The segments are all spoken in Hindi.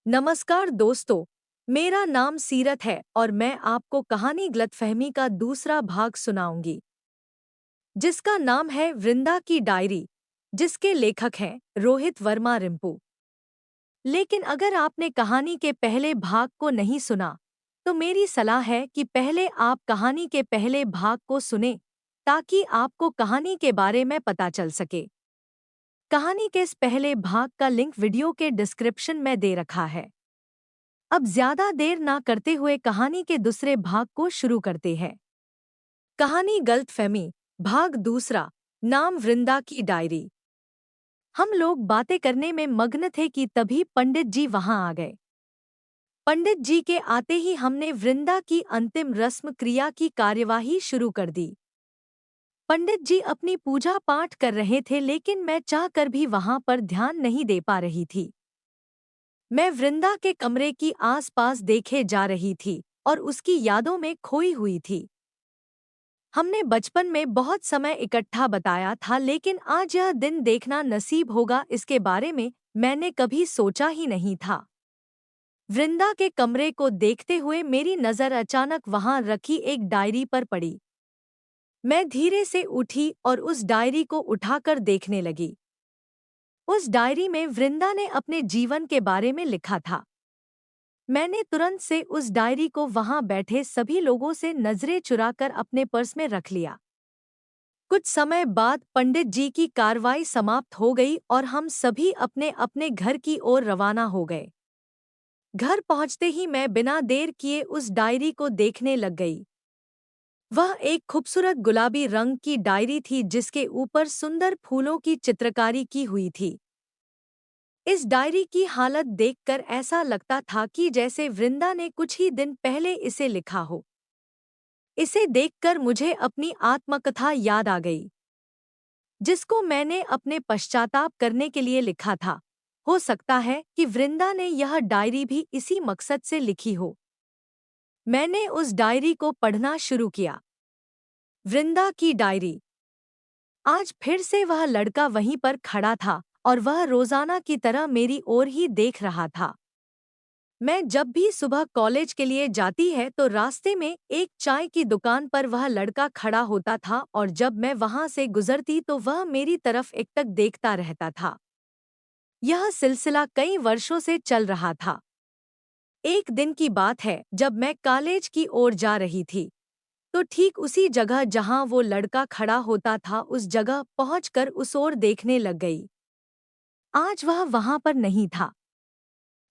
नमस्कार दोस्तों, मेरा नाम सीरत है और मैं आपको कहानी गलतफहमी का दूसरा भाग सुनाऊंगी, जिसका नाम है वृंदा की डायरी, जिसके लेखक हैं रोहित वर्मा रिंपू। लेकिन अगर आपने कहानी के पहले भाग को नहीं सुना, तो मेरी सलाह है कि पहले आप कहानी के पहले भाग को सुने, ताकि आपको कहानी के बारे में पता चल सके। कहानी के इस पहले भाग का लिंक वीडियो के डिस्क्रिप्शन में दे रखा है। अब ज्यादा देर ना करते हुए कहानी के दूसरे भाग को शुरू करते हैं। कहानी गलतफहमी, भाग दूसरा, नाम वृंदा की डायरी। हम लोग बातें करने में मग्न थे कि तभी पंडित जी वहां आ गए। पंडित जी के आते ही हमने वृंदा की अंतिम रस्म क्रिया की कार्यवाही शुरू कर दी। पंडित जी अपनी पूजा पाठ कर रहे थे, लेकिन मैं चाहकर भी वहां पर ध्यान नहीं दे पा रही थी। मैं वृंदा के कमरे की आसपास देखे जा रही थी और उसकी यादों में खोई हुई थी। हमने बचपन में बहुत समय इकट्ठा बिताया था, लेकिन आज यह दिन देखना नसीब होगा, इसके बारे में मैंने कभी सोचा ही नहीं था। वृंदा के कमरे को देखते हुए मेरी नज़र अचानक वहां रखी एक डायरी पर पड़ी। मैं धीरे से उठी और उस डायरी को उठाकर देखने लगी। उस डायरी में वृंदा ने अपने जीवन के बारे में लिखा था। मैंने तुरंत से उस डायरी को वहां बैठे सभी लोगों से नजरें चुराकर अपने पर्स में रख लिया। कुछ समय बाद पंडित जी की कार्रवाई समाप्त हो गई और हम सभी अपने अपने घर की ओर रवाना हो गए। घर पहुंचते ही मैं बिना देर किए उस डायरी को देखने लग गई। वह एक खूबसूरत गुलाबी रंग की डायरी थी, जिसके ऊपर सुंदर फूलों की चित्रकारी की हुई थी। इस डायरी की हालत देखकर ऐसा लगता था कि जैसे वृंदा ने कुछ ही दिन पहले इसे लिखा हो। इसे देखकर मुझे अपनी आत्मकथा याद आ गई, जिसको मैंने अपने पश्चाताप करने के लिए लिखा था। हो सकता है कि वृंदा ने यह डायरी भी इसी मकसद से लिखी हो। मैंने उस डायरी को पढ़ना शुरू किया। वृंदा की डायरी। आज फिर से वह लड़का वहीं पर खड़ा था और वह रोजाना की तरह मेरी ओर ही देख रहा था। मैं जब भी सुबह कॉलेज के लिए जाती है तो रास्ते में एक चाय की दुकान पर वह लड़का खड़ा होता था, और जब मैं वहां से गुजरती तो वह मेरी तरफ एकटक देखता रहता था। यह सिलसिला कई वर्षों से चल रहा था। एक दिन की बात है, जब मैं कॉलेज की ओर जा रही थी, तो ठीक उसी जगह जहां वो लड़का खड़ा होता था, उस जगह पहुंचकर उस ओर देखने लग गई। आज वह वहां पर नहीं था।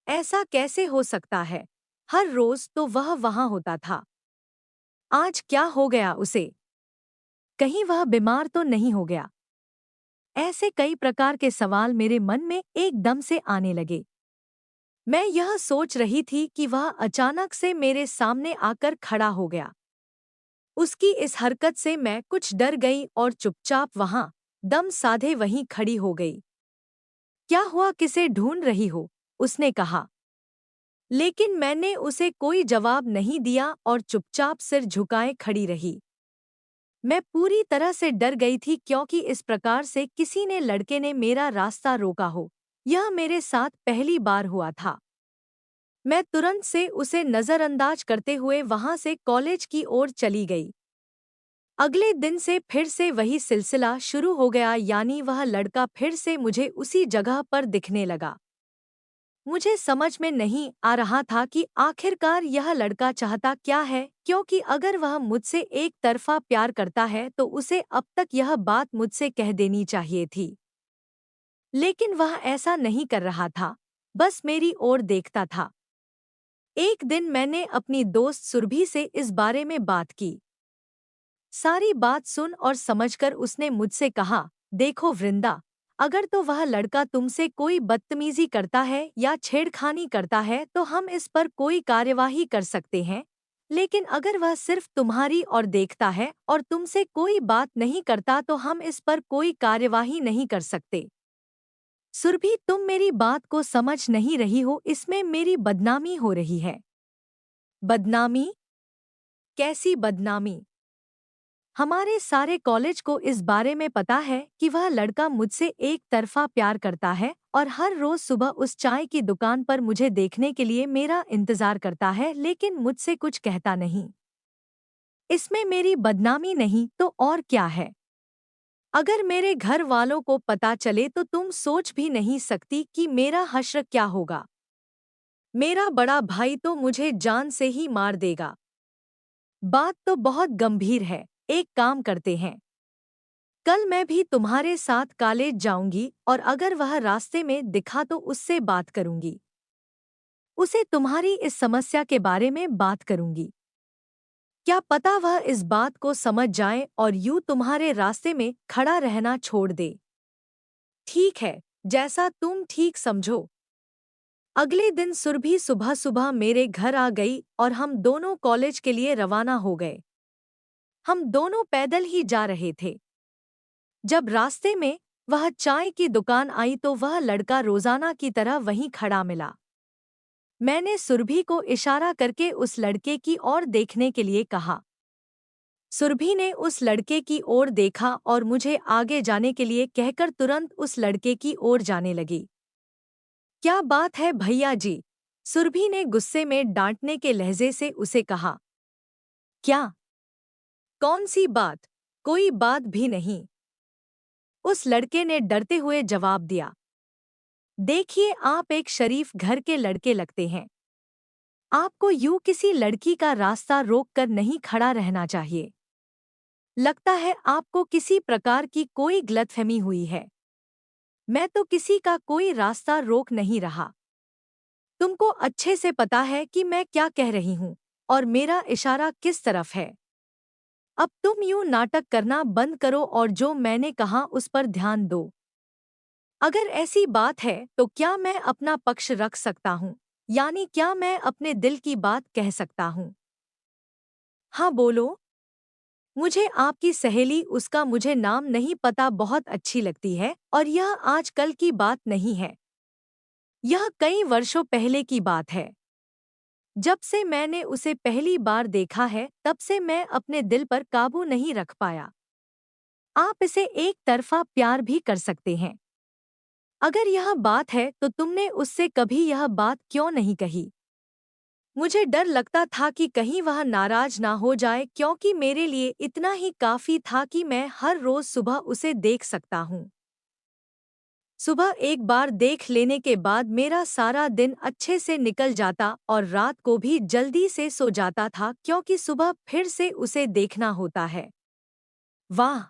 ऐसा कैसे हो सकता है? हर रोज तो वह वहां होता था। आज क्या हो गया उसे? कहीं वह बीमार तो नहीं हो गया? ऐसे कई प्रकार के सवाल मेरे मन में एकदम से आने लगे। मैं यह सोच रही थी कि वह अचानक से मेरे सामने आकर खड़ा हो गया। उसकी इस हरकत से मैं कुछ डर गई और चुपचाप वहां दम साधे वहीं खड़ी हो गई। क्या हुआ, किसे ढूंढ रही हो? उसने कहा। लेकिन मैंने उसे कोई जवाब नहीं दिया और चुपचाप सिर झुकाए खड़ी रही। मैं पूरी तरह से डर गई थी, क्योंकि इस प्रकार से किसी ने लड़के ने मेरा रास्ता रोका हो, यह मेरे साथ पहली बार हुआ था। मैं तुरंत से उसे नज़रअंदाज करते हुए वहां से कॉलेज की ओर चली गई। अगले दिन से फिर से वही सिलसिला शुरू हो गया, यानी वह लड़का फिर से मुझे उसी जगह पर दिखने लगा। मुझे समझ में नहीं आ रहा था कि आखिरकार यह लड़का चाहता क्या है, क्योंकि अगर वह मुझसे एक तरफा प्यार करता है तो उसे अब तक यह बात मुझसे कह देनी चाहिए थी। लेकिन वह ऐसा नहीं कर रहा था, बस मेरी ओर देखता था। एक दिन मैंने अपनी दोस्त सुरभि से इस बारे में बात की। सारी बात सुन और समझकर उसने मुझसे कहा, देखो वृंदा, अगर तो वह लड़का तुमसे कोई बदतमीजी करता है या छेड़खानी करता है तो हम इस पर कोई कार्यवाही कर सकते हैं, लेकिन अगर वह सिर्फ तुम्हारी ओर देखता है और तुमसे कोई बात नहीं करता तो हम इस पर कोई कार्यवाही नहीं कर सकते। सुरभि, तुम मेरी बात को समझ नहीं रही हो, इसमें मेरी बदनामी हो रही है। बदनामी? कैसी बदनामी? हमारे सारे कॉलेज को इस बारे में पता है कि वह लड़का मुझसे एक तरफा प्यार करता है और हर रोज सुबह उस चाय की दुकान पर मुझे देखने के लिए मेरा इंतजार करता है, लेकिन मुझसे कुछ कहता नहीं। इसमें मेरी बदनामी नहीं तो और क्या है? अगर मेरे घर वालों को पता चले तो तुम सोच भी नहीं सकती कि मेरा हश्र क्या होगा। मेरा बड़ा भाई तो मुझे जान से ही मार देगा। बात तो बहुत गंभीर है, एक काम करते हैं। कल मैं भी तुम्हारे साथ कॉलेज जाऊंगी और अगर वह रास्ते में दिखा तो उससे बात करूंगी। उसे तुम्हारी इस समस्या के बारे में बात करूंगी। क्या पता वह इस बात को समझ जाए और यूं तुम्हारे रास्ते में खड़ा रहना छोड़ दे। ठीक है, जैसा तुम ठीक समझो। अगले दिन सुरभि सुबह सुबह मेरे घर आ गई और हम दोनों कॉलेज के लिए रवाना हो गए। हम दोनों पैदल ही जा रहे थे। जब रास्ते में वह चाय की दुकान आई तो वह लड़का रोजाना की तरह वहीं खड़ा मिला। मैंने सुरभि को इशारा करके उस लड़के की ओर देखने के लिए कहा। सुरभि ने उस लड़के की ओर देखा और मुझे आगे जाने के लिए कहकर तुरंत उस लड़के की ओर जाने लगी। क्या बात है भैया जी? सुरभि ने गुस्से में डांटने के लहजे से उसे कहा। क्या? कौन सी बात? कोई बात भी नहीं, उस लड़के ने डरते हुए जवाब दिया। देखिए, आप एक शरीफ घर के लड़के लगते हैं। आपको यूं किसी लड़की का रास्ता रोककर नहीं खड़ा रहना चाहिए। लगता है आपको किसी प्रकार की कोई गलतफहमी हुई है। मैं तो किसी का कोई रास्ता रोक नहीं रहा। तुमको अच्छे से पता है कि मैं क्या कह रही हूँ और मेरा इशारा किस तरफ है। अब तुम यूं नाटक करना बंद करो और जो मैंने कहा उस पर ध्यान दो। अगर ऐसी बात है तो क्या मैं अपना पक्ष रख सकता हूँ, यानी क्या मैं अपने दिल की बात कह सकता हूँ? हाँ बोलो। मुझे आपकी सहेली, उसका मुझे नाम नहीं पता, बहुत अच्छी लगती है और यह आजकल की बात नहीं है। यह कई वर्षों पहले की बात है। जब से मैंने उसे पहली बार देखा है तब से मैं अपने दिल पर काबू नहीं रख पाया। आप इसे एक तरफा प्यार भी कर सकते हैं। अगर यह बात है तो तुमने उससे कभी यह बात क्यों नहीं कही? मुझे डर लगता था कि कहीं वह नाराज ना हो जाए, क्योंकि मेरे लिए इतना ही काफी था कि मैं हर रोज सुबह उसे देख सकता हूँ। सुबह एक बार देख लेने के बाद मेरा सारा दिन अच्छे से निकल जाता और रात को भी जल्दी से सो जाता था, क्योंकि सुबह फिर से उसे देखना होता है। वाह!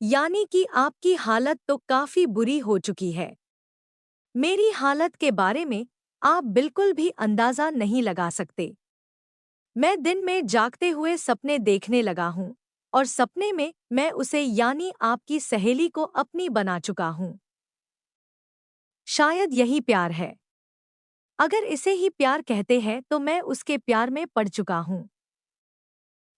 यानी कि आपकी हालत तो काफी बुरी हो चुकी है। मेरी हालत के बारे में आप बिल्कुल भी अंदाजा नहीं लगा सकते। मैं दिन में जागते हुए सपने देखने लगा हूँ और सपने में मैं उसे, यानी आपकी सहेली को, अपनी बना चुका हूँ। शायद यही प्यार है। अगर इसे ही प्यार कहते हैं तो मैं उसके प्यार में पड़ चुका हूँ।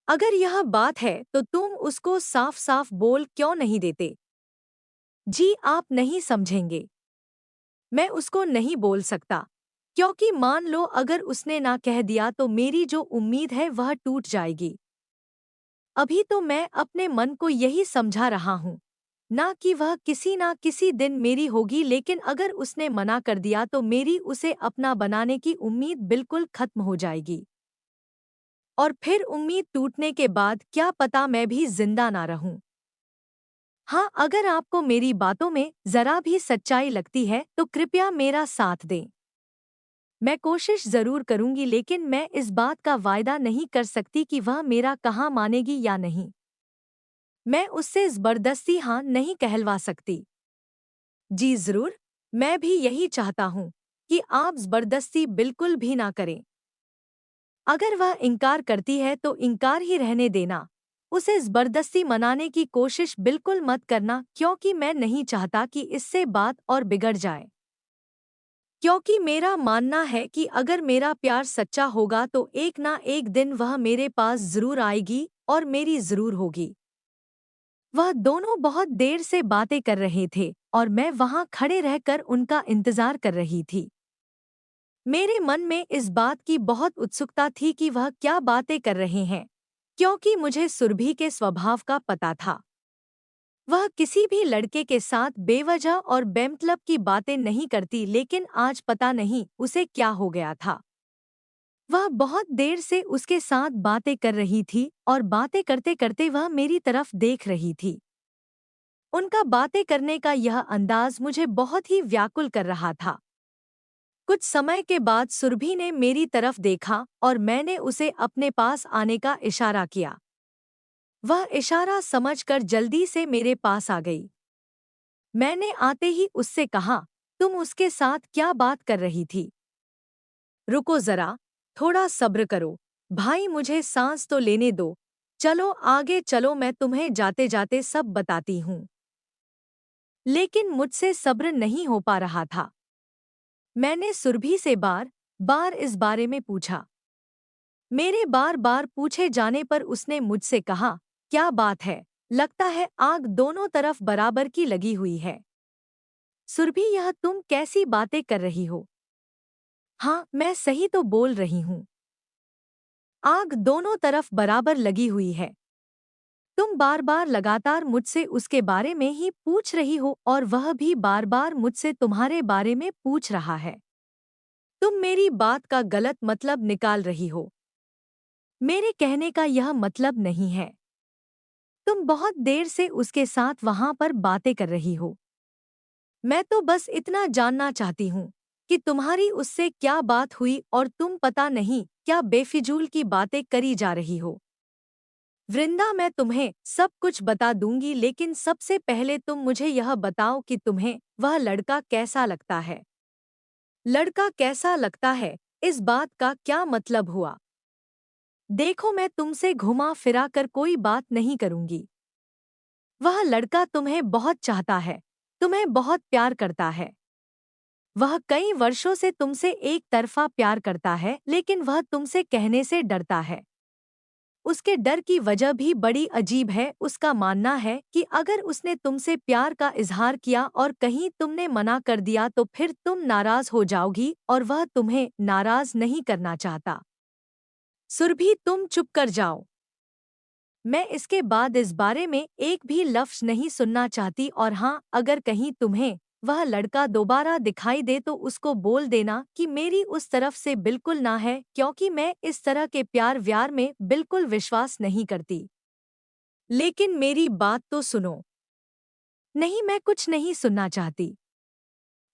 अगर यह बात है तो तुम उसको साफ साफ बोल क्यों नहीं देते? जी, आप नहीं समझेंगे। मैं उसको नहीं बोल सकता, क्योंकि मान लो अगर उसने ना कह दिया तो मेरी जो उम्मीद है वह टूट जाएगी। अभी तो मैं अपने मन को यही समझा रहा हूँ, ना कि वह किसी ना किसी दिन मेरी होगी, लेकिन अगर उसने मना कर दिया तो मेरी उसे अपना बनाने की उम्मीद बिल्कुल खत्म हो जाएगी। और फिर उम्मीद टूटने के बाद क्या पता मैं भी जिंदा ना रहूं। हाँ, अगर आपको मेरी बातों में जरा भी सच्चाई लगती है तो कृपया मेरा साथ दें। मैं कोशिश जरूर करूंगी, लेकिन मैं इस बात का वायदा नहीं कर सकती कि वह मेरा कहाँ मानेगी या नहीं। मैं उससे जबरदस्ती हाँ नहीं कहलवा सकती। जी जरूर, मैं भी यही चाहता हूँ कि आप जबरदस्ती बिल्कुल भी ना करें। अगर वह इनकार करती है तो इनकार ही रहने देना। उसे जबरदस्ती मनाने की कोशिश बिल्कुल मत करना, क्योंकि मैं नहीं चाहता कि इससे बात और बिगड़ जाए। क्योंकि मेरा मानना है कि अगर मेरा प्यार सच्चा होगा तो एक ना एक दिन वह मेरे पास जरूर आएगी और मेरी जरूर होगी। वह दोनों बहुत देर से बातें कर रहे थे और मैं वहां खड़े रहकर उनका इंतजार कर रही थी। मेरे मन में इस बात की बहुत उत्सुकता थी कि वह क्या बातें कर रहे हैं, क्योंकि मुझे सुरभि के स्वभाव का पता था। वह किसी भी लड़के के साथ बेवजह और बेमतलब की बातें नहीं करती, लेकिन आज पता नहीं उसे क्या हो गया था। वह बहुत देर से उसके साथ बातें कर रही थी और बातें करते करते वह मेरी तरफ देख रही थी। उनका बातें करने का यह अंदाज मुझे बहुत ही व्याकुल कर रहा था। कुछ समय के बाद सुरभि ने मेरी तरफ देखा और मैंने उसे अपने पास आने का इशारा किया। वह इशारा समझकर जल्दी से मेरे पास आ गई। मैंने आते ही उससे कहा, तुम उसके साथ क्या बात कर रही थी? रुको जरा, थोड़ा सब्र करो। भाई, मुझे सांस तो लेने दो। चलो आगे चलो, मैं तुम्हें जाते जाते सब बताती हूँ। लेकिन मुझसे सब्र नहीं हो पा रहा था। मैंने सुरभि से बार बार इस बारे में पूछा। मेरे बार बार पूछे जाने पर उसने मुझसे कहा, क्या बात है? लगता है आग दोनों तरफ बराबर की लगी हुई है। सुरभि, यह तुम कैसी बातें कर रही हो? हाँ, मैं सही तो बोल रही हूँ। आग दोनों तरफ बराबर लगी हुई है। तुम बार बार लगातार मुझसे उसके बारे में ही पूछ रही हो और वह भी बार बार मुझसे तुम्हारे बारे में पूछ रहा है। तुम मेरी बात का गलत मतलब निकाल रही हो। मेरे कहने का यह मतलब नहीं है। तुम बहुत देर से उसके साथ वहां पर बातें कर रही हो। मैं तो बस इतना जानना चाहती हूँ कि तुम्हारी उससे क्या बात हुई और तुम पता नहीं क्या बेफिजूल की बातें करी जा रही हो। वृंदा, मैं तुम्हें सब कुछ बता दूंगी, लेकिन सबसे पहले तुम मुझे यह बताओ कि तुम्हें वह लड़का कैसा लगता है। लड़का कैसा लगता है, इस बात का क्या मतलब हुआ? देखो, मैं तुमसे घुमा फिरा कर कोई बात नहीं करूंगी। वह लड़का तुम्हें बहुत चाहता है, तुम्हें बहुत प्यार करता है। वह कई वर्षों से तुमसे एक तरफा प्यार करता है, लेकिन वह तुमसे कहने से डरता है। उसके डर की वजह भी बड़ी अजीब है। उसका मानना है कि अगर उसने तुमसे प्यार का इजहार किया और कहीं तुमने मना कर दिया तो फिर तुम नाराज हो जाओगी और वह तुम्हें नाराज नहीं करना चाहता। सुरभि, तुम चुप कर जाओ। मैं इसके बाद इस बारे में एक भी लफ्ज नहीं सुनना चाहती, और हाँ, अगर कहीं तुम्हें वह लड़का दोबारा दिखाई दे तो उसको बोल देना कि मेरी उस तरफ से बिल्कुल ना है, क्योंकि मैं इस तरह के प्यार व्यार में बिल्कुल विश्वास नहीं करती। लेकिन मेरी बात तो सुनो। नहीं, मैं कुछ नहीं सुनना चाहती।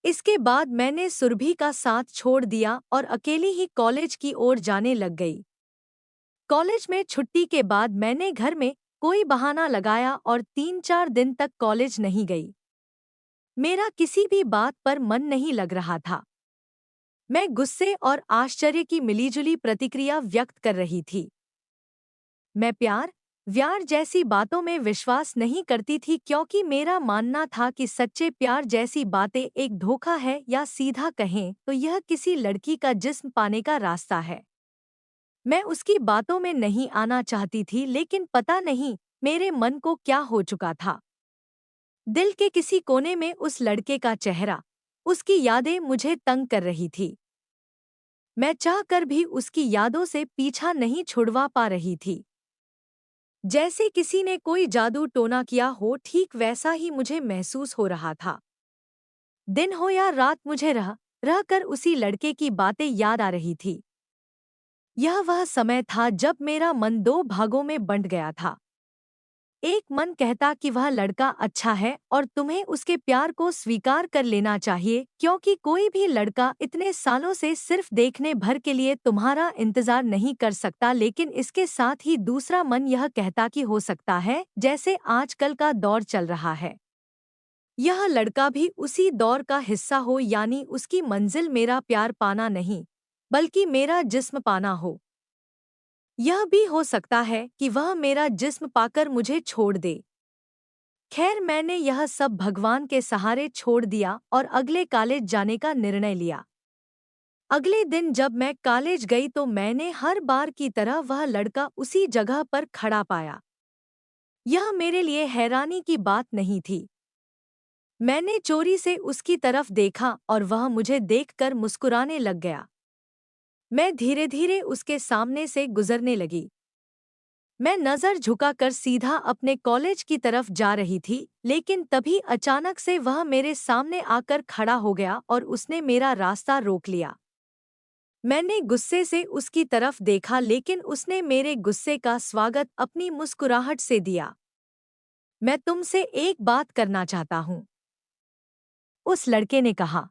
इसके बाद मैंने सुरभि का साथ छोड़ दिया और अकेली ही कॉलेज की ओर जाने लग गई। कॉलेज में छुट्टी के बाद मैंने घर में कोई बहाना लगाया और 3-4 दिन तक कॉलेज नहीं गई। मेरा किसी भी बात पर मन नहीं लग रहा था। मैं गुस्से और आश्चर्य की मिलीजुली प्रतिक्रिया व्यक्त कर रही थी। मैं प्यार व्यार जैसी बातों में विश्वास नहीं करती थी, क्योंकि मेरा मानना था कि सच्चे प्यार जैसी बातें एक धोखा है, या सीधा कहें तो यह किसी लड़की का जिस्म पाने का रास्ता है। मैं उसकी बातों में नहीं आना चाहती थी, लेकिन पता नहीं मेरे मन को क्या हो चुका था। दिल के किसी कोने में उस लड़के का चेहरा, उसकी यादें मुझे तंग कर रही थी। मैं चाहकर भी उसकी यादों से पीछा नहीं छुड़वा पा रही थी। जैसे किसी ने कोई जादू टोना किया हो, ठीक वैसा ही मुझे महसूस हो रहा था। दिन हो या रात, मुझे रह रह कर उसी लड़के की बातें याद आ रही थी। यह वह समय था जब मेरा मन दो भागों में बंट गया था। एक मन कहता कि वह लड़का अच्छा है और तुम्हें उसके प्यार को स्वीकार कर लेना चाहिए, क्योंकि कोई भी लड़का इतने सालों से सिर्फ देखने भर के लिए तुम्हारा इंतजार नहीं कर सकता। लेकिन इसके साथ ही दूसरा मन यह कहता कि हो सकता है, जैसे आजकल का दौर चल रहा है, यह लड़का भी उसी दौर का हिस्सा हो, यानी उसकी मंजिल मेरा प्यार पाना नहीं, बल्कि मेरा जिस्म पाना हो। यह भी हो सकता है कि वह मेरा जिस्म पाकर मुझे छोड़ दे। खैर, मैंने यह सब भगवान के सहारे छोड़ दिया और अगले कॉलेज जाने का निर्णय लिया। अगले दिन जब मैं कॉलेज गई तो मैंने हर बार की तरह वह लड़का उसी जगह पर खड़ा पाया। यह मेरे लिए हैरानी की बात नहीं थी। मैंने चोरी से उसकी तरफ देखा और वह मुझे देखकर मुस्कुराने लग गया। मैं धीरे धीरे उसके सामने से गुजरने लगी। मैं नजर झुकाकर सीधा अपने कॉलेज की तरफ जा रही थी, लेकिन तभी अचानक से वह मेरे सामने आकर खड़ा हो गया और उसने मेरा रास्ता रोक लिया। मैंने गुस्से से उसकी तरफ देखा, लेकिन उसने मेरे गुस्से का स्वागत अपनी मुस्कुराहट से दिया। मैं तुमसे एक बात करना चाहता हूँ, उस लड़के ने कहा।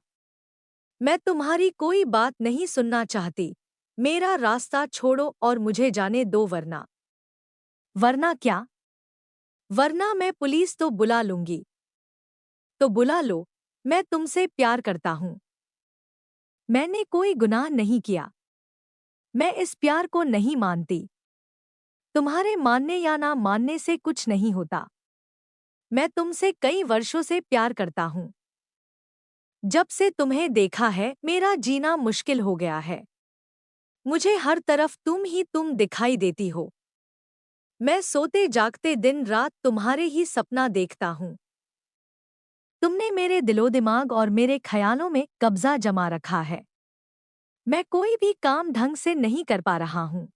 मैं तुम्हारी कोई बात नहीं सुनना चाहती। मेरा रास्ता छोड़ो और मुझे जाने दो, वरना। वरना क्या? वरना मैं पुलिस तो बुला लूंगी। तो बुला लो, मैं तुमसे प्यार करता हूँ। मैंने कोई गुनाह नहीं किया। मैं इस प्यार को नहीं मानती। तुम्हारे मानने या ना मानने से कुछ नहीं होता। मैं तुमसे कई वर्षों से प्यार करता हूँ। जब से तुम्हें देखा है, मेरा जीना मुश्किल हो गया है। मुझे हर तरफ तुम ही तुम दिखाई देती हो। मैं सोते जागते दिन रात तुम्हारे ही सपना देखता हूँ। तुमने मेरे दिलो दिमाग और मेरे ख्यालों में कब्जा जमा रखा है। मैं कोई भी काम ढंग से नहीं कर पा रहा हूँ।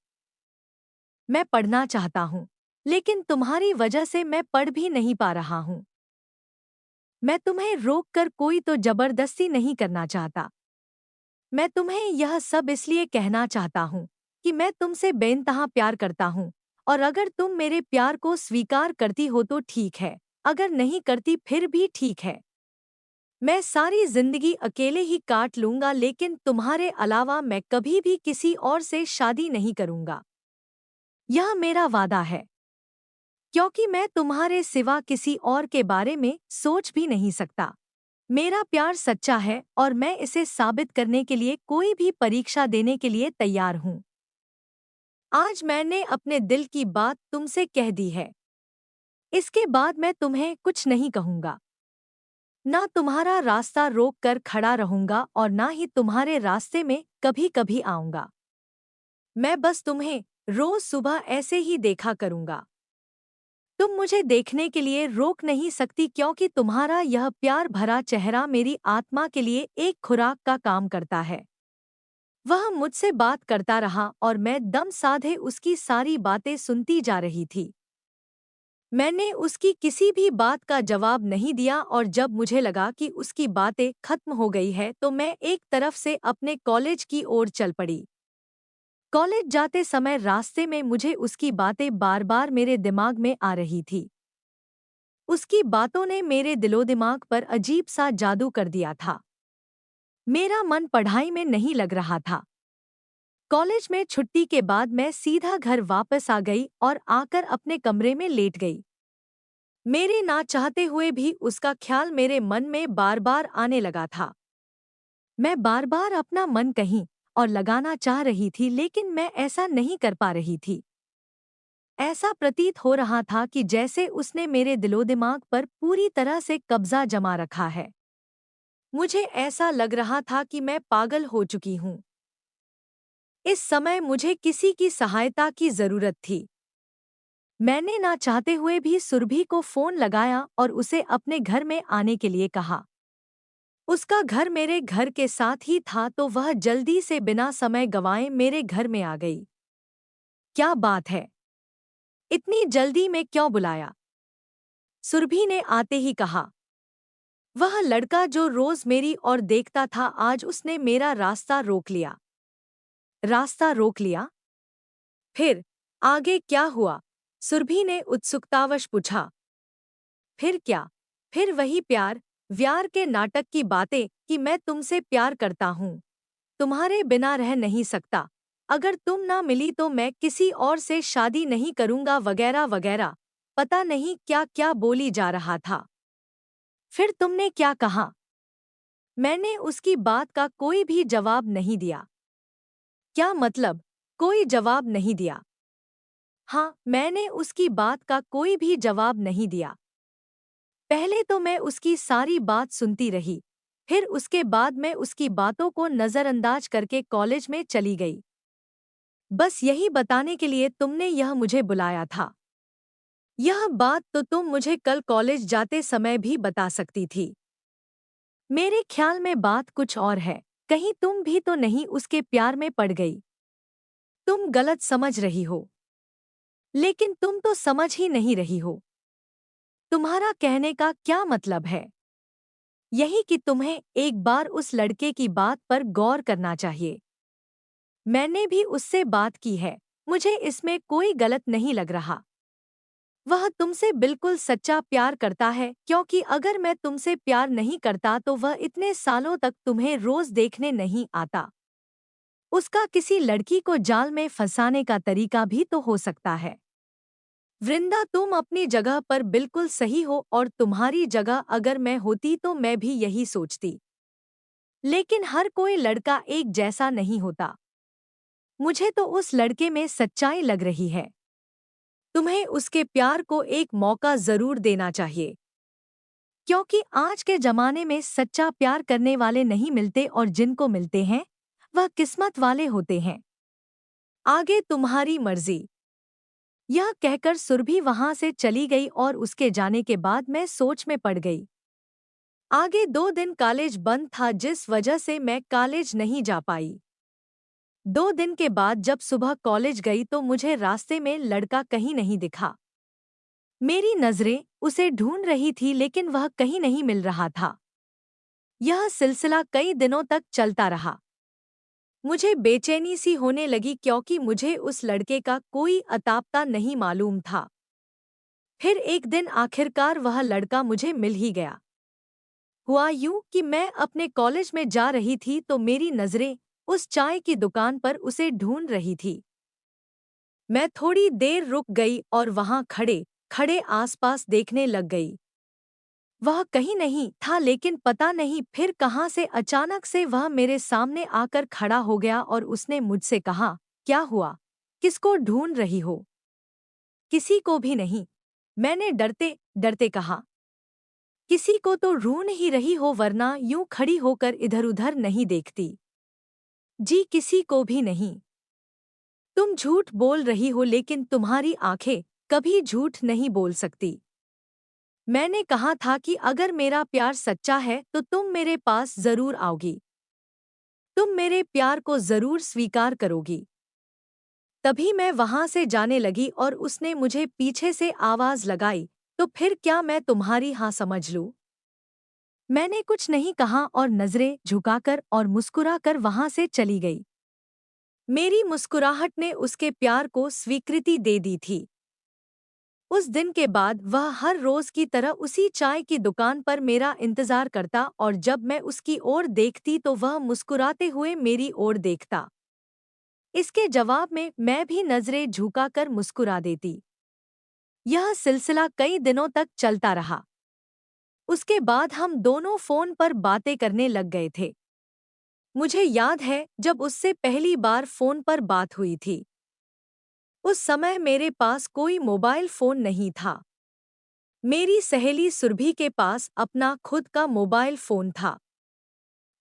मैं पढ़ना चाहता हूँ, लेकिन तुम्हारी वजह से मैं पढ़ भी नहीं पा रहा हूँ। मैं तुम्हें रोककर कोई तो जबरदस्ती नहीं करना चाहता। मैं तुम्हें यह सब इसलिए कहना चाहता हूँ कि मैं तुमसे बेइंतहा प्यार करता हूँ, और अगर तुम मेरे प्यार को स्वीकार करती हो तो ठीक है, अगर नहीं करती फिर भी ठीक है। मैं सारी जिंदगी अकेले ही काट लूंगा, लेकिन तुम्हारे अलावा मैं कभी भी किसी और से शादी नहीं करूंगा। यह मेरा वादा है, क्योंकि मैं तुम्हारे सिवा किसी और के बारे में सोच भी नहीं सकता। मेरा प्यार सच्चा है और मैं इसे साबित करने के लिए कोई भी परीक्षा देने के लिए तैयार हूँ। आज मैंने अपने दिल की बात तुमसे कह दी है। इसके बाद मैं तुम्हें कुछ नहीं कहूँगा। ना तुम्हारा रास्ता रोक कर खड़ा रहूंगा और ना ही तुम्हारे रास्ते में कभी कभी आऊंगा। मैं बस तुम्हें रोज सुबह ऐसे ही देखा करूंगा। तुम मुझे देखने के लिए रोक नहीं सकती, क्योंकि तुम्हारा यह प्यार भरा चेहरा मेरी आत्मा के लिए एक खुराक का काम करता है। वह मुझसे बात करता रहा और मैं दम साधे उसकी सारी बातें सुनती जा रही थी। मैंने उसकी किसी भी बात का जवाब नहीं दिया, और जब मुझे लगा कि उसकी बातें खत्म हो गई है तो मैं एक तरफ से अपने कॉलेज की ओर चल पड़ी। कॉलेज जाते समय रास्ते में मुझे उसकी बातें बार बार मेरे दिमाग में आ रही थी। उसकी बातों ने मेरे दिलो दिमाग पर अजीब सा जादू कर दिया था। मेरा मन पढ़ाई में नहीं लग रहा था। कॉलेज में छुट्टी के बाद मैं सीधा घर वापस आ गई और आकर अपने कमरे में लेट गई। मेरे ना चाहते हुए भी उसका ख्याल मेरे मन में बार बार आने लगा था। मैं बार बार अपना मन कहीं और लगाना चाह रही थी, लेकिन मैं ऐसा नहीं कर पा रही थी। ऐसा प्रतीत हो रहा था कि जैसे उसने मेरे दिलो दिमाग पर पूरी तरह से कब्जा जमा रखा है। मुझे ऐसा लग रहा था कि मैं पागल हो चुकी हूँ। इस समय मुझे किसी की सहायता की जरूरत थी। मैंने ना चाहते हुए भी सुरभि को फोन लगाया और उसे अपने घर में आने के लिए कहा। उसका घर मेरे घर के साथ ही था, तो वह जल्दी से बिना समय गंवाए मेरे घर में आ गई। क्या बात है? इतनी जल्दी में क्यों बुलाया? सुरभि ने आते ही कहा। वह लड़का जो रोज मेरी ओर देखता था, आज उसने मेरा रास्ता रोक लिया। रास्ता रोक लिया? फिर आगे क्या हुआ? सुरभि ने उत्सुकतावश पूछा। फिर क्या? फिर वही प्यार व्यार के नाटक की बातें कि मैं तुमसे प्यार करता हूँ, तुम्हारे बिना रह नहीं सकता, अगर तुम ना मिली तो मैं किसी और से शादी नहीं करूँगा, वगैरह वगैरह। पता नहीं क्या क्या बोली जा रहा था। फिर तुमने क्या कहा? मैंने उसकी बात का कोई भी जवाब नहीं दिया। क्या मतलब, कोई जवाब नहीं दिया? हाँ, मैंने उसकी बात का कोई भी जवाब नहीं दिया। पहले तो मैं उसकी सारी बात सुनती रही, फिर उसके बाद मैं उसकी बातों को नज़रअंदाज करके कॉलेज में चली गई। बस यही बताने के लिए तुमने यह मुझे बुलाया था। यह बात तो तुम मुझे कल कॉलेज जाते समय भी बता सकती थी। मेरे ख्याल में बात कुछ और है। कहीं तुम भी तो नहीं उसके प्यार में पड़ गई? तुम गलत समझ रही हो। लेकिन तुम तो समझ ही नहीं रही हो। तुम्हारा कहने का क्या मतलब है? यही कि तुम्हें एक बार उस लड़के की बात पर गौर करना चाहिए। मैंने भी उससे बात की है। मुझे इसमें कोई गलत नहीं लग रहा। वह तुमसे बिल्कुल सच्चा प्यार करता है, क्योंकि अगर मैं तुमसे प्यार नहीं करता तो वह इतने सालों तक तुम्हें रोज देखने नहीं आता। उसका किसी लड़की को जाल में फंसाने का तरीका भी तो हो सकता है। वृंदा, तुम अपनी जगह पर बिल्कुल सही हो और तुम्हारी जगह अगर मैं होती तो मैं भी यही सोचती। लेकिन हर कोई लड़का एक जैसा नहीं होता। मुझे तो उस लड़के में सच्चाई लग रही है। तुम्हें उसके प्यार को एक मौका जरूर देना चाहिए, क्योंकि आज के जमाने में सच्चा प्यार करने वाले नहीं मिलते और जिनको मिलते हैं वह किस्मत वाले होते हैं। आगे तुम्हारी मर्जी। यह कहकर सुरभि वहां से चली गई और उसके जाने के बाद मैं सोच में पड़ गई। आगे 2 दिन कॉलेज बंद था, जिस वजह से मैं कॉलेज नहीं जा पाई। 2 दिन के बाद जब सुबह कॉलेज गई तो मुझे रास्ते में लड़का कहीं नहीं दिखा। मेरी नजरें उसे ढूंढ रही थी लेकिन वह कहीं नहीं मिल रहा था। यह सिलसिला कई दिनों तक चलता रहा। मुझे बेचैनी सी होने लगी, क्योंकि मुझे उस लड़के का कोई अतापता नहीं मालूम था। फिर एक दिन आखिरकार वह लड़का मुझे मिल ही गया। हुआ यूं कि मैं अपने कॉलेज में जा रही थी तो मेरी नजरें उस चाय की दुकान पर उसे ढूंढ रही थी। मैं थोड़ी देर रुक गई और वहां खड़े खड़े आसपास देखने लग गई। वह कहीं नहीं था, लेकिन पता नहीं फिर कहां से अचानक से वह मेरे सामने आकर खड़ा हो गया और उसने मुझसे कहा, क्या हुआ? किसको ढूंढ रही हो? किसी को भी नहीं, मैंने डरते डरते कहा। किसी को तो ढूंढ ही रही हो, वरना यूं खड़ी होकर इधर उधर नहीं देखती। जी किसी को भी नहीं। तुम झूठ बोल रही हो, लेकिन तुम्हारी आंखें कभी झूठ नहीं बोल सकती। मैंने कहा था कि अगर मेरा प्यार सच्चा है तो तुम मेरे पास जरूर आओगी। तुम मेरे प्यार को जरूर स्वीकार करोगी। तभी मैं वहां से जाने लगी और उसने मुझे पीछे से आवाज लगाई, तो फिर क्या मैं तुम्हारी हाँ समझ लूं? मैंने कुछ नहीं कहा और नजरें झुकाकर और मुस्कुराकर वहां से चली गई। मेरी मुस्कुराहट ने उसके प्यार को स्वीकृति दे दी थी। उस दिन के बाद वह हर रोज की तरह उसी चाय की दुकान पर मेरा इंतजार करता और जब मैं उसकी ओर देखती तो वह मुस्कुराते हुए मेरी ओर देखता। इसके जवाब में मैं भी नजरें झुकाकर मुस्कुरा देती। यह सिलसिला कई दिनों तक चलता रहा। उसके बाद हम दोनों फोन पर बातें करने लग गए थे। मुझे याद है जब उससे पहली बार फोन पर बात हुई थी। उस समय मेरे पास कोई मोबाइल फोन नहीं था। मेरी सहेली सुरभि के पास अपना खुद का मोबाइल फोन था।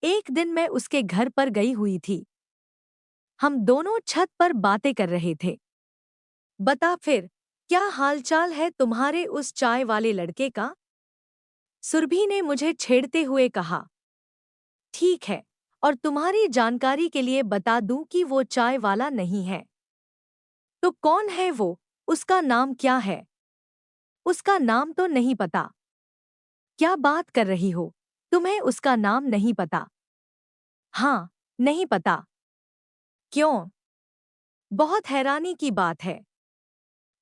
एक दिन मैं उसके घर पर गई हुई थी। हम दोनों छत पर बातें कर रहे थे। बता फिर, क्या हालचाल है तुम्हारे उस चाय वाले लड़के का? सुरभि ने मुझे छेड़ते हुए कहा। ठीक है, और तुम्हारी जानकारी के लिए बता दूं कि वो चाय वाला नहीं है। तो कौन है वो? उसका नाम क्या है? उसका नाम तो नहीं पता। क्या बात कर रही हो? तुम्हें उसका नाम नहीं पता? हाँ, नहीं पता। क्यों? बहुत हैरानी की बात है।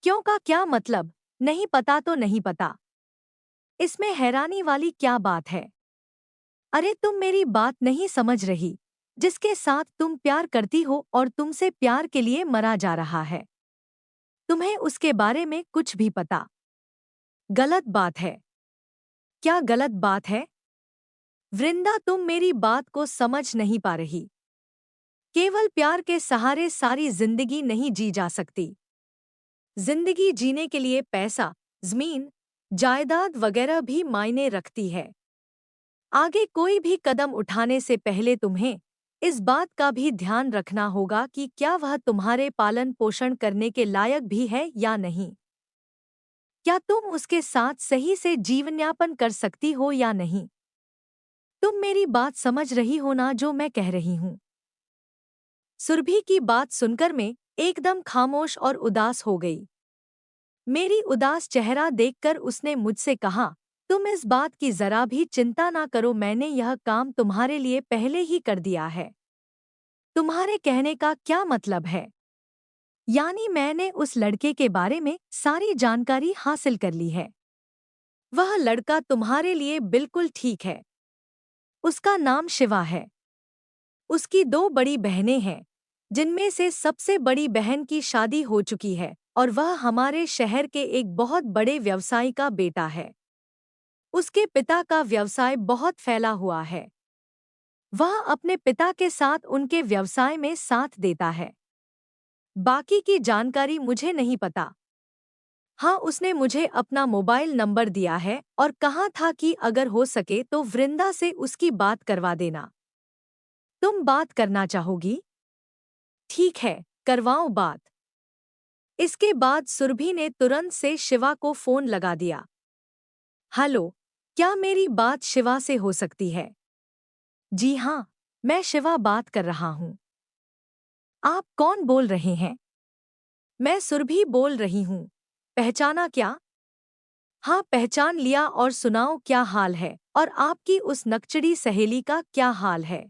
क्यों का क्या मतलब? नहीं पता तो नहीं पता। इसमें हैरानी वाली क्या बात है? अरे तुम मेरी बात नहीं समझ रही। जिसके साथ तुम प्यार करती हो और तुमसे प्यार के लिए मरा जा रहा है, तुम्हें उसके बारे में कुछ भी पता? गलत बात है। क्या गलत बात है? वृंदा, तुम मेरी बात को समझ नहीं पा रही। केवल प्यार के सहारे सारी जिंदगी नहीं जी जा सकती। जिंदगी जीने के लिए पैसा, जमीन, जायदाद वगैरह भी मायने रखती है। आगे कोई भी कदम उठाने से पहले तुम्हें इस बात का भी ध्यान रखना होगा कि क्या वह तुम्हारे पालन पोषण करने के लायक भी है या नहीं। क्या तुम उसके साथ सही से जीवनयापन कर सकती हो या नहीं? तुम मेरी बात समझ रही हो ना जो मैं कह रही हूँ? सुरभि की बात सुनकर मैं एकदम खामोश और उदास हो गई। मेरी उदास चेहरा देखकर उसने मुझसे कहा, तुम इस बात की जरा भी चिंता ना करो, मैंने यह काम तुम्हारे लिए पहले ही कर दिया है। तुम्हारे कहने का क्या मतलब है? यानी मैंने उस लड़के के बारे में सारी जानकारी हासिल कर ली है। वह लड़का तुम्हारे लिए बिल्कुल ठीक है। उसका नाम शिवा है। उसकी दो बड़ी बहनें हैं, जिनमें से सबसे बड़ी बहन की शादी हो चुकी है और वह हमारे शहर के एक बहुत बड़े व्यवसायी का बेटा है। उसके पिता का व्यवसाय बहुत फैला हुआ है। वह अपने पिता के साथ उनके व्यवसाय में साथ देता है। बाकी की जानकारी मुझे नहीं पता। हाँ, उसने मुझे अपना मोबाइल नंबर दिया है और कहा था कि अगर हो सके तो वृंदा से उसकी बात करवा देना। तुम बात करना चाहोगी? ठीक है, करवाओ बात। इसके बाद सुरभि ने तुरंत से शिवा को फोन लगा दिया। हेलो, क्या मेरी बात शिवा से हो सकती है? जी हाँ, मैं शिवा बात कर रहा हूँ। आप कौन बोल रहे हैं? मैं सुरभि बोल रही हूँ। पहचाना क्या? हाँ, पहचान लिया। और सुनाओ, क्या हाल है और आपकी उस नकचड़ी सहेली का क्या हाल है?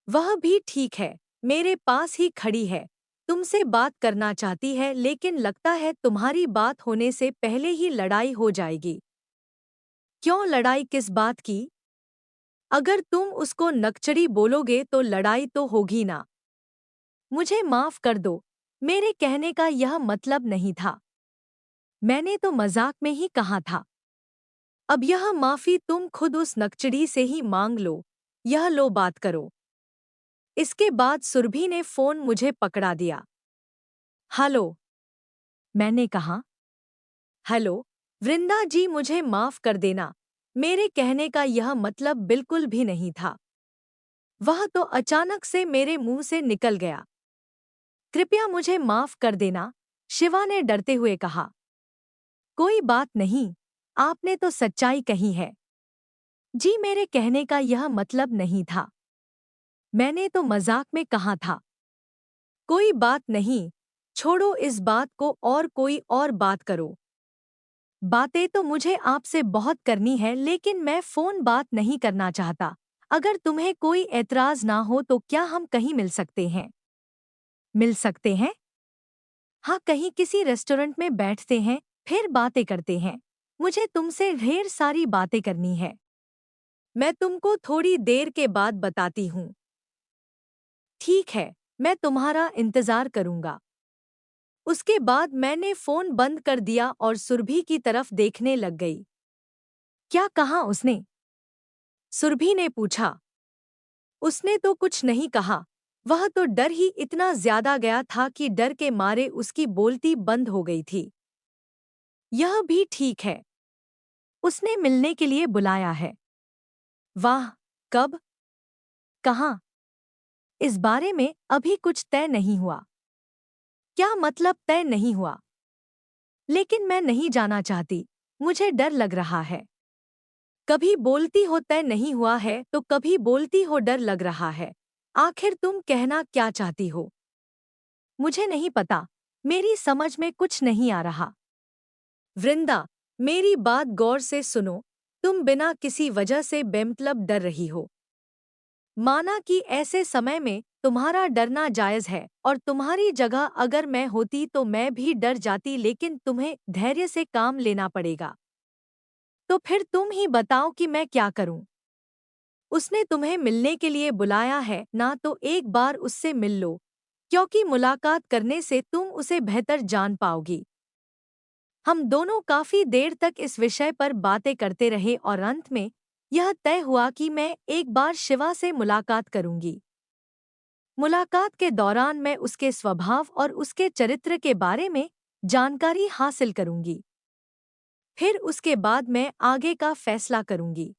वह भी ठीक है, मेरे पास ही खड़ी है। तुमसे बात करना चाहती है, लेकिन लगता है तुम्हारी बात होने से पहले ही लड़ाई हो जाएगी। क्यों, लड़ाई किस बात की? अगर तुम उसको नकचड़ी बोलोगे तो लड़ाई तो होगी ना। मुझे माफ कर दो, मेरे कहने का यह मतलब नहीं था। मैंने तो मजाक में ही कहा था। अब यह माफी तुम खुद उस नकचड़ी से ही मांग लो। यह लो, बात करो। इसके बाद सुरभि ने फोन मुझे पकड़ा दिया। हेलो, मैंने कहा। हेलो, वृंदा जी, मुझे माफ कर देना। मेरे कहने का यह मतलब बिल्कुल भी नहीं था। वह तो अचानक से मेरे मुंह से निकल गया। कृपया मुझे माफ कर देना, शिवा ने डरते हुए कहा। कोई बात नहीं, आपने तो सच्चाई कही है। जी, मेरे कहने का यह मतलब नहीं था। मैंने तो मजाक में कहा था। कोई बात नहीं, छोड़ो इस बात को और कोई और बात करो। बातें तो मुझे आपसे बहुत करनी है, लेकिन मैं फोन बात नहीं करना चाहता। अगर तुम्हें कोई ऐतराज ना हो तो क्या हम कहीं मिल सकते हैं? मिल सकते हैं? हाँ, कहीं किसी रेस्टोरेंट में बैठते हैं, फिर बातें करते हैं। मुझे तुमसे ढेर सारी बातें करनी है। मैं तुमको थोड़ी देर के बाद बताती हूँ। ठीक है, मैं तुम्हारा इंतजार करूंगा। उसके बाद मैंने फोन बंद कर दिया और सुरभि की तरफ देखने लग गई। क्या कहा उसने? सुरभि ने पूछा। उसने तो कुछ नहीं कहा। वह तो डर ही इतना ज्यादा गया था कि डर के मारे उसकी बोलती बंद हो गई थी। यह भी ठीक है। उसने मिलने के लिए बुलाया है। वाह, कब? कहाँ? इस बारे में अभी कुछ तय नहीं हुआ। क्या मतलब तय नहीं हुआ? लेकिन मैं नहीं जाना चाहती। मुझे डर लग रहा है। कभी बोलती हो तय नहीं हुआ है तो कभी बोलती हो डर लग रहा है। आखिर तुम कहना क्या चाहती हो? मुझे नहीं पता। मेरी समझ में कुछ नहीं आ रहा। वृंदा, मेरी बात गौर से सुनो। तुम बिना किसी वजह से बेमतलब डर रही हो। माना कि ऐसे समय में तुम्हारा डरना जायज है और तुम्हारी जगह अगर मैं होती तो मैं भी डर जाती, लेकिन तुम्हें धैर्य से काम लेना पड़ेगा। तो फिर तुम ही बताओ कि मैं क्या करूं? उसने तुम्हें मिलने के लिए बुलाया है ना, तो एक बार उससे मिल लो, क्योंकि मुलाकात करने से तुम उसे बेहतर जान पाओगी। हम दोनों काफी देर तक इस विषय पर बातें करते रहे और अंत में यह तय हुआ कि मैं एक बार शिवा से मुलाकात करूंगी। मुलाकात के दौरान मैं उसके स्वभाव और उसके चरित्र के बारे में जानकारी हासिल करूंगी। फिर उसके बाद मैं आगे का फैसला करूंगी।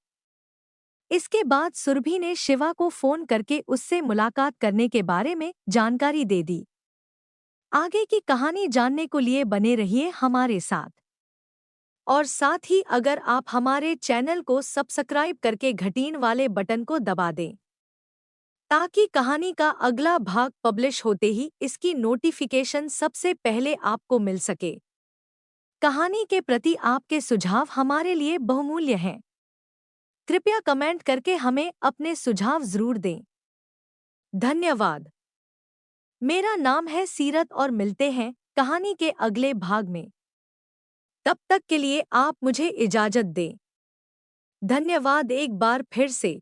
इसके बाद सुरभि ने शिवा को फोन करके उससे मुलाकात करने के बारे में जानकारी दे दी। आगे की कहानी जानने को लिए बने रहिए हमारे साथ। और साथ ही अगर आप हमारे चैनल को सब्सक्राइब करके घंटीन वाले बटन को दबा दें, ताकि कहानी का अगला भाग पब्लिश होते ही इसकी नोटिफिकेशन सबसे पहले आपको मिल सके। कहानी के प्रति आपके सुझाव हमारे लिए बहुमूल्य हैं। कृपया कमेंट करके हमें अपने सुझाव जरूर दें। धन्यवाद। मेरा नाम है सीरत और मिलते हैं कहानी के अगले भाग में। तब तक के लिए आप मुझे इजाजत दें। धन्यवाद एक बार फिर से।